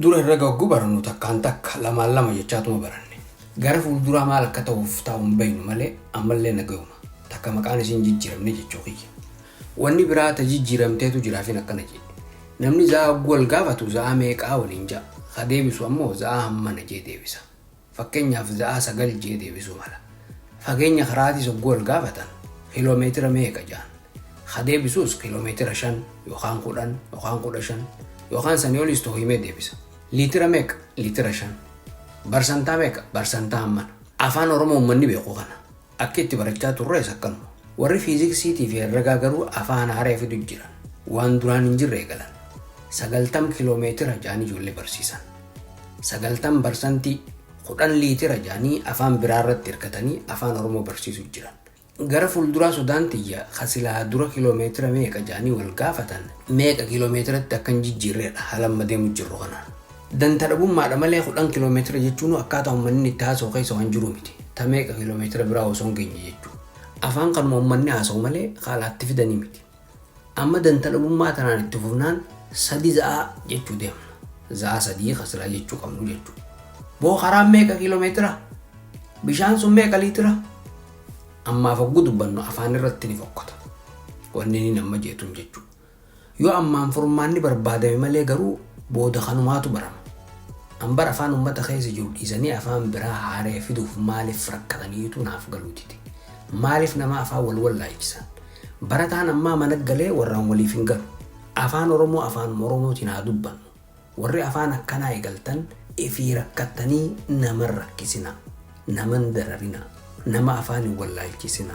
dura irra goggu barannu takkaan takka lama jechaatuma baranne. Gara fuulduraa maal akka ta'uuf taa'uun baynu malee ammallee nagayuma. Takka maqaan isiin jijjiiramne jechuu kiyya. Wanni biraa ta jijjiiramteetu jiraafin akkana jedhe. Namni za'a wal gaafatu za'a meeqaa waliin ja'a. Ka deebisu ammoo za'a hammana jee deebisa. Fakkeenyaaf za'a 9 jee deebisu mala. Fageenya karaatis wal gaafatan kiiloomeetira meeqa ja'an. Ka deebisuus kiiloomeetira 5 yookaan 10 yookaan 15 yookaan sanii olis ta'uu himee deebisa. Liitira meeqa? Liitira 5. Barsantaa meeqa? Barsantaa hammana. Afaan Oromoo uummanni beeku kana. Akka itti barachaa turrees akkanuma. Warri fiiziksiitii fi herregaa garuu afaan haaraa fidu jiran. Waan duraan hin jirre eegalan. 90 kiiloomeetira ja'anii ijoollee barsiisan. 90% 10 liitira ja'anii afaan biraarratti hirkatanii afaan Oromoo barsiisuu jiran. Gara fuulduraa Sudaan tiyya kasilaa dura kiiloomeetira meeqa ja'anii wal gaafatan meeqa kiiloomeetiratti akkan jijjiirreedha haala deemu jirru kanaan. Danta dhabummaadha malee 10 kiiloomeetira jechuun akkaataa uummanni itti haasa'u keessa waan jiru miti. Ta meeqa kiiloomeetira biraa osoo hin geenye jechuudha. Afaan kanuma uummanni haasa'u malee haalaatti fidanii miti. Amma danta dhabummaa tanaan itti fufnaan 3 za'a jechuu deemna. Za'a 3 kasilaa jechuu qabnu jechuudha. Boo karaan meeqa kiiloomeetira? Bishaan sun meeqa liitira? Ammaaf hogguu dubbannu afaan irratti ni fokkota. Wanni ni nama jeetuun jechuudha. Yoo ammaan furmaanni barbaadame malee garuu booda kanumaatu barama. Ambar afaan uummata keessa jiru dhiisanii afaan biraa haaree fiduuf maaliif rakkataniitu naaf galuutiti. Maaliif nama afaan wal laajisan? Barataan ammaa mana galee warraan waliif hin galu. Afaan Oromoo afaan Oromootiin haa dubbannu. Warri afaan akkanaa eegaltan ifii rakkattanii nama rakkisina. Naman dararina. Nama afaan wal laalchisina.